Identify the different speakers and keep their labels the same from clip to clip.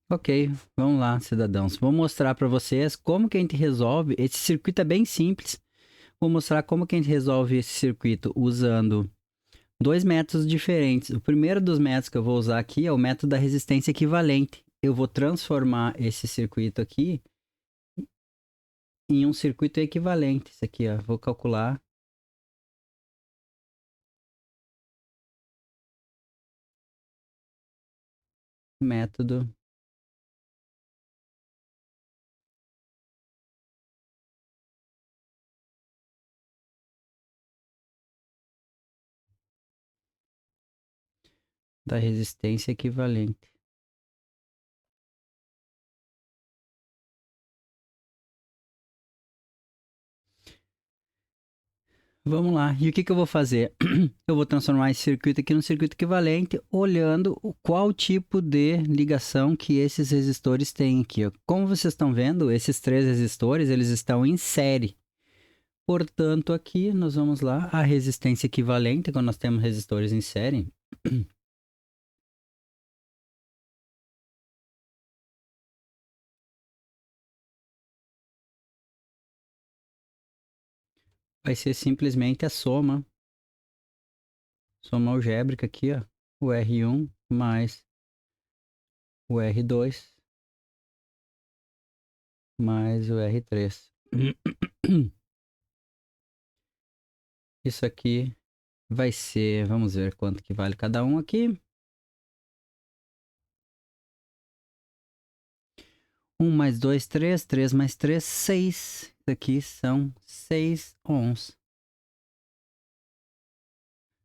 Speaker 1: Ok, vamos lá, cidadãos. Vou mostrar para vocês como que a gente resolve. Esse circuito é bem simples. Vou mostrar como que a gente resolve esse circuito usando dois métodos diferentes. O primeiro dos métodos que eu vou usar aqui é o método da resistência equivalente. Eu vou transformar esse circuito aqui em um circuito equivalente. Isso aqui, ó. Vou calcular o método da resistência equivalente. Vamos lá. E o que que eu vou fazer? Eu vou transformar esse circuito aqui num circuito equivalente, olhando qual tipo de ligação que esses resistores têm aqui, ó. Como vocês estão vendo, esses três resistores, eles estão em série. Portanto, aqui nós vamos lá, a resistência equivalente, quando nós temos resistores em série, vai ser simplesmente a soma algébrica aqui, ó, o R1 mais o R2 mais o R3. Isso aqui vai ser, vamos ver quanto que vale cada um aqui. 1 mais 2, 3. 3 mais 3, 6. Isso aqui são 6 ohms.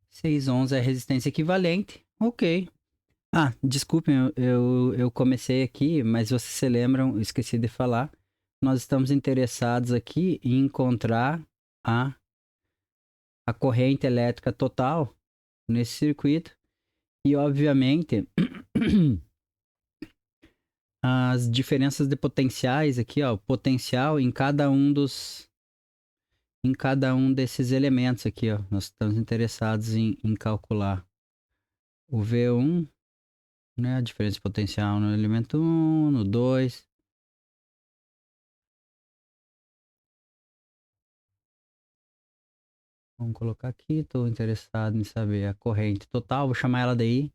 Speaker 1: 6 ohms é a resistência equivalente. Ok. Ah, desculpem, eu comecei aqui, mas vocês se lembram, esqueci de falar. Nós estamos interessados aqui em encontrar a, a corrente elétrica total nesse circuito. E, obviamente, as diferenças de potenciais aqui, ó, o potencial em cada um desses elementos aqui, ó. Nós estamos interessados em calcular o V1, né, a diferença de potencial no elemento 1, no 2. Vamos colocar aqui, estou interessado em saber a corrente total, vou chamar ela daí.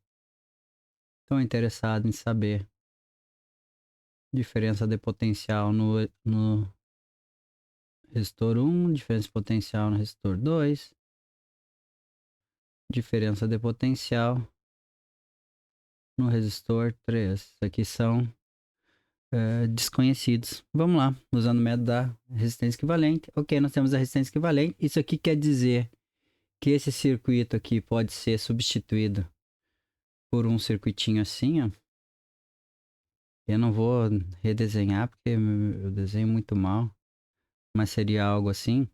Speaker 1: Estou interessado em saber diferença de potencial no resistor 1, diferença de potencial no resistor 2, diferença de potencial no resistor 3. Isso aqui são desconhecidos. Vamos lá, usando o método da resistência equivalente. Ok, nós temos a resistência equivalente. Isso aqui quer dizer que esse circuito aqui pode ser substituído por um circuitinho assim, ó. Eu não vou redesenhar porque eu desenho muito mal, mas seria algo assim.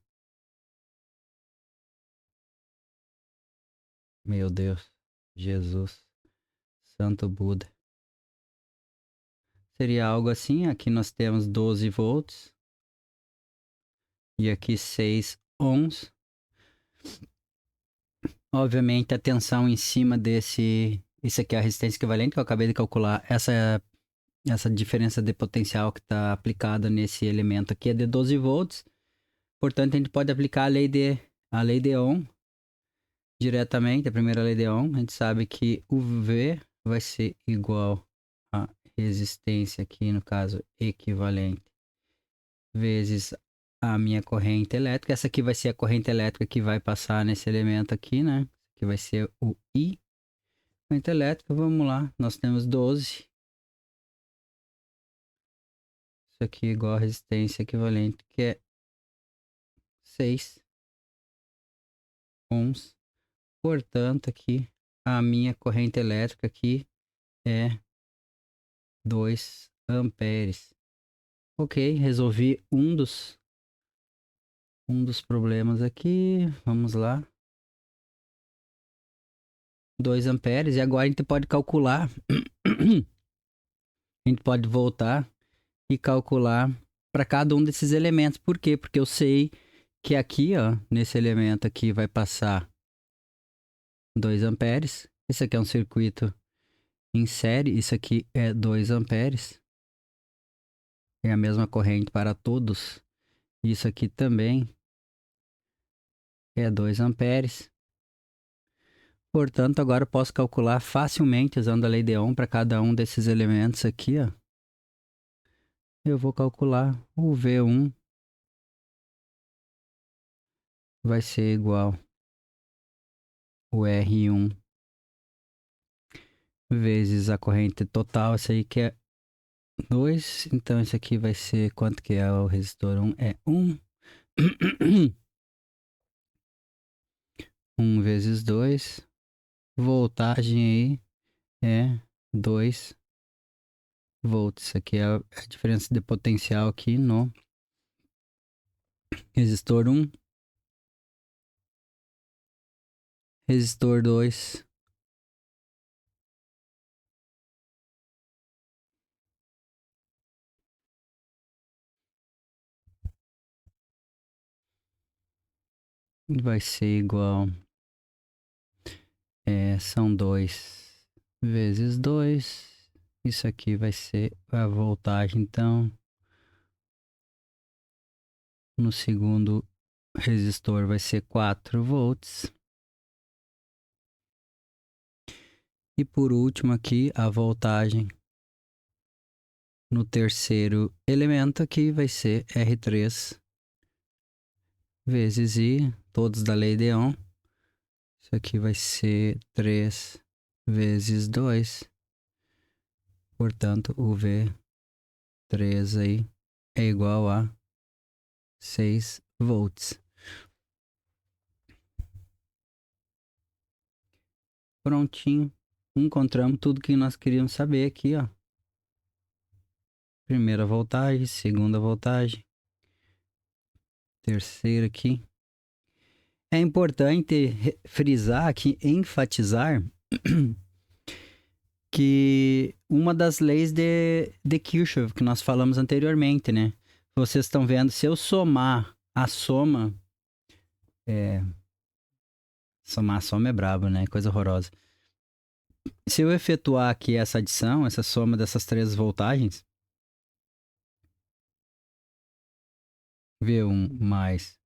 Speaker 1: Meu Deus, Jesus, Santo Buda. Seria algo assim, aqui nós temos 12 volts e aqui 6 ohms. Obviamente a tensão em cima desse, isso aqui é a resistência equivalente que eu acabei de calcular. Essa diferença de potencial que está aplicada nesse elemento aqui é de 12 volts. Portanto, a gente pode aplicar a lei de Ohm diretamente, a primeira lei de Ohm. A gente sabe que o V vai ser igual a resistência aqui, no caso, equivalente, vezes a minha corrente elétrica. Essa aqui vai ser a corrente elétrica que vai passar nesse elemento aqui, né? Que vai ser o I. Corrente elétrica, vamos lá. Nós temos 12. Isso aqui é igual a resistência equivalente, que é 6 ohms. Portanto, aqui a minha corrente elétrica aqui é 2 amperes. Ok, resolvi um dos problemas aqui. Vamos lá. 2 amperes. E agora a gente pode calcular. A gente pode voltar e calcular para cada um desses elementos. Por quê? Porque eu sei que aqui, ó, nesse elemento aqui vai passar 2 amperes. Esse aqui é um circuito Em série, isso aqui é 2 amperes. É a mesma corrente para todos. Isso aqui também é 2 amperes. Portanto, agora eu posso calcular facilmente usando a lei de Ohm para cada um desses elementos aqui, ó. Eu vou calcular o V1 vai ser igual o R1 vezes a corrente total, essa aí que é 2. Então, isso aqui vai ser quanto que é o resistor 1? É 1. 1 vezes 2. Voltagem aí é 2 volts. Isso aqui é a diferença de potencial aqui no resistor 1. Resistor 2 vai ser igual. São 2 vezes 2. Isso aqui vai ser a voltagem, então. No segundo resistor vai ser 4 volts. E por último aqui, a voltagem no terceiro elemento aqui vai ser R3 vezes I, todos da lei de Ohm. Isso aqui vai ser 3 vezes 2. Portanto, o V3 aí é igual a 6 volts. Prontinho. Encontramos tudo que nós queríamos saber aqui, ó. Primeira voltagem, segunda voltagem, terceira aqui. É importante frisar aqui, enfatizar que uma das leis de Kirchhoff que nós falamos anteriormente, né? Vocês estão vendo, se eu somar a soma, somar a soma é brabo, né? Coisa horrorosa. Se eu efetuar aqui essa adição, essa soma dessas três voltagens, V1 mais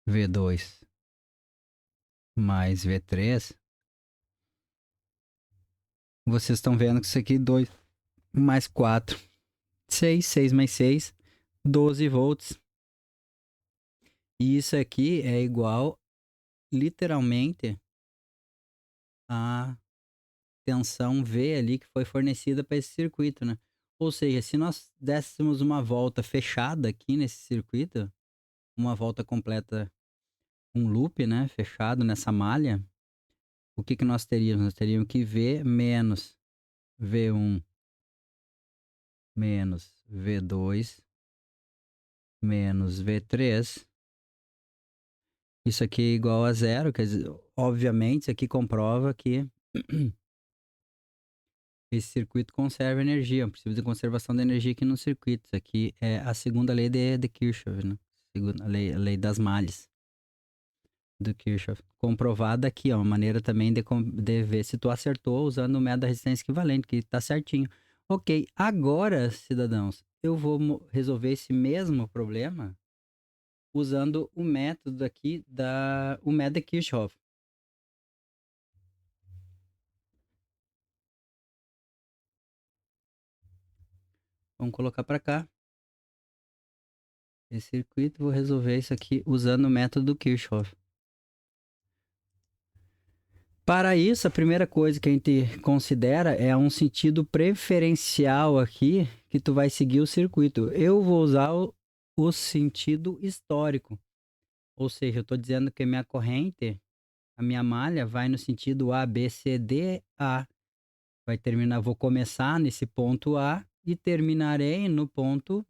Speaker 1: V2 mais V3, vocês estão vendo que isso aqui 2 mais 4, 6, 6 mais 6, 12 volts. E isso aqui é igual, literalmente, a tensão V ali que foi fornecida para esse circuito, né? Ou seja, se nós dessemos uma volta fechada aqui nesse circuito, uma volta completa, um loop, né, fechado nessa malha, o que que nós teríamos? Nós teríamos que V menos V1 menos V2 menos V3. Isso aqui é igual a zero, quer dizer, obviamente, isso aqui comprova que esse circuito conserva energia, é um princípio de conservação da energia aqui no circuito. Isso aqui é a segunda lei de Kirchhoff, né? A lei das malhas do Kirchhoff. Comprovada aqui, ó, uma maneira também de ver se tu acertou usando o método da resistência equivalente, que tá certinho. Ok, agora, cidadãos, eu vou resolver esse mesmo problema usando o método aqui o método de Kirchhoff. Vamos colocar para cá. Esse circuito, vou resolver isso aqui usando o método do Kirchhoff. Para isso, a primeira coisa que a gente considera é um sentido preferencial aqui que tu vai seguir o circuito. Eu vou usar o sentido histórico. Ou seja, eu estou dizendo que a minha corrente, a minha malha vai no sentido A, B, C, D, A. Vai terminar, vou começar nesse ponto A e terminarei no ponto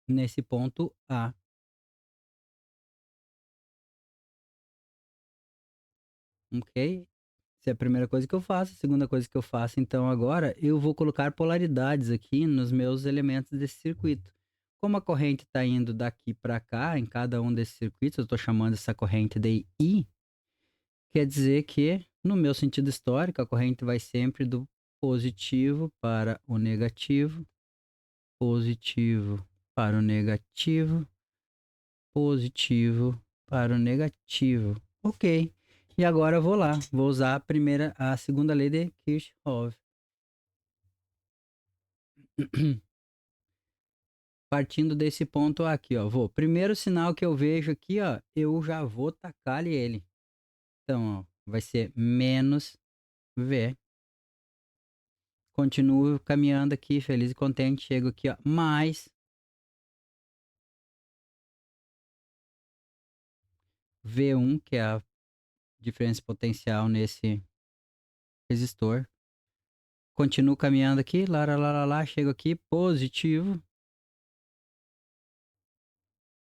Speaker 1: nesse ponto A. Ok? Essa é a primeira coisa que eu faço. A segunda coisa que eu faço, então, agora, eu vou colocar polaridades aqui nos meus elementos desse circuito. Como a corrente está indo daqui para cá, em cada um desses circuitos, eu estou chamando essa corrente de I, quer dizer que No meu sentido histórico, a corrente vai sempre do positivo para o negativo, positivo para o negativo, positivo para o negativo. Ok. E agora eu vou lá, vou usar a segunda lei de Kirchhoff. Partindo desse ponto aqui, ó, primeiro sinal que eu vejo aqui, ó, eu já vou tacar ele. Então, ó, vai ser menos V. Continuo caminhando aqui, feliz e contente, chego aqui, ó, mais V1, que é a diferença potencial nesse resistor. Continuo caminhando aqui, lá, chego aqui, positivo,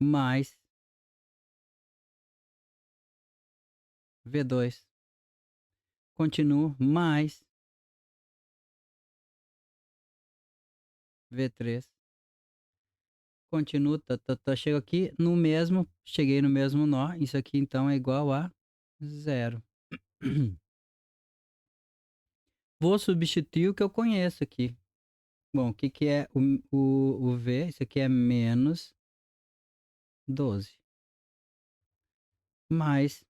Speaker 1: mais V2. Continuo, mais V3. Continuo, chego aqui no mesmo, cheguei no mesmo nó. Isso aqui então é igual a zero. Vou substituir o que eu conheço aqui. Bom, o que, que é o V? Isso aqui é menos 12. Mais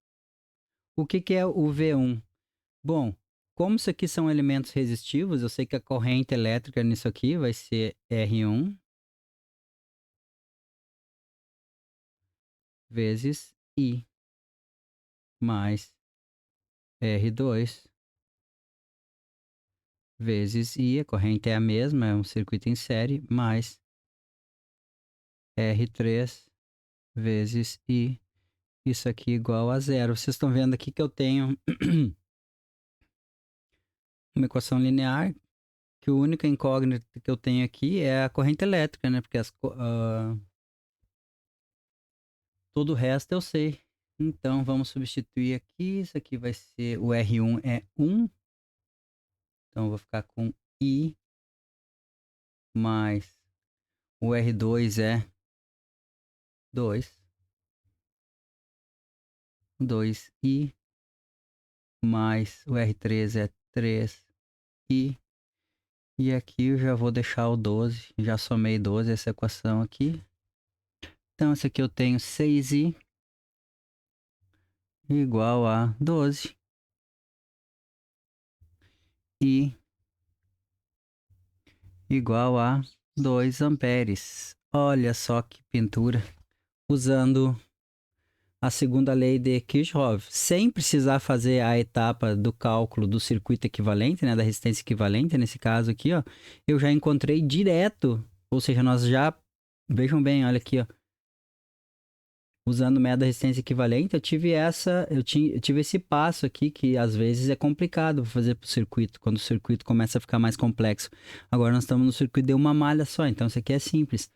Speaker 1: o que, que é o V1? Bom, como isso aqui são elementos resistivos, eu sei que a corrente elétrica nisso aqui vai ser R1 vezes I mais R2 vezes I, a corrente é a mesma, é um circuito em série, mais R3 vezes I. Isso aqui igual a zero. Vocês estão vendo aqui que eu tenho uma equação linear, que a única incógnita que eu tenho aqui é a corrente elétrica, né? Porque todo o resto eu sei. Então vamos substituir aqui. Isso aqui vai ser o R1 é 1. Então eu vou ficar com I mais o R2 é 2. 2I mais o R3 é 3I. E aqui eu já vou deixar o 12. Já somei 12 essa equação aqui. Então esse aqui eu tenho 6I igual a 12. I igual a 2 amperes. Olha só que pintura. Usando a segunda lei de Kirchhoff, sem precisar fazer a etapa do cálculo do circuito equivalente, né, da resistência equivalente, nesse caso aqui, ó, eu já encontrei direto, ou seja, nós já, vejam bem, olha aqui, ó, usando o método da resistência equivalente, eu tive esse passo aqui que às vezes é complicado fazer para o circuito, quando o circuito começa a ficar mais complexo. Agora nós estamos no circuito de uma malha só, então isso aqui é simples.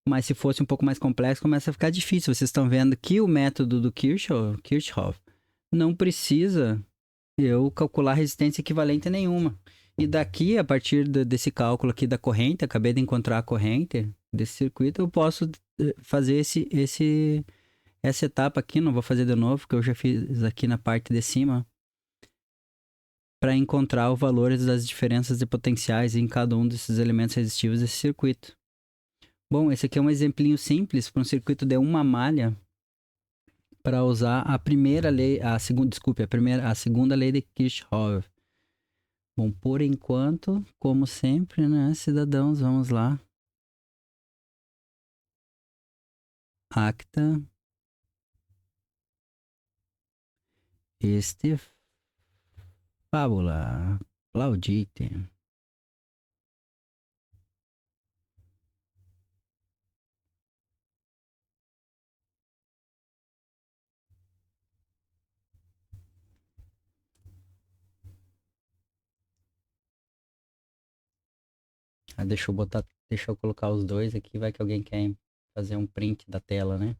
Speaker 1: Mas se fosse um pouco mais complexo, começa a ficar difícil. Vocês estão vendo que o método do Kirchhoff não precisa eu calcular resistência equivalente nenhuma. E daqui, a partir desse cálculo aqui da corrente, acabei de encontrar a corrente desse circuito, eu posso fazer essa etapa aqui, não vou fazer de novo, que eu já fiz aqui na parte de cima, para encontrar os valores das diferenças de potenciais em cada um desses elementos resistivos desse circuito. Bom, esse aqui é um exemplinho simples para um circuito de uma malha para usar a primeira lei, a segunda lei de Kirchhoff. Bom, por enquanto, como sempre, né, cidadãos, vamos lá. Acta. Este fábula. Plaudite. Deixa eu colocar os dois aqui, vai que alguém quer fazer um print da tela, né?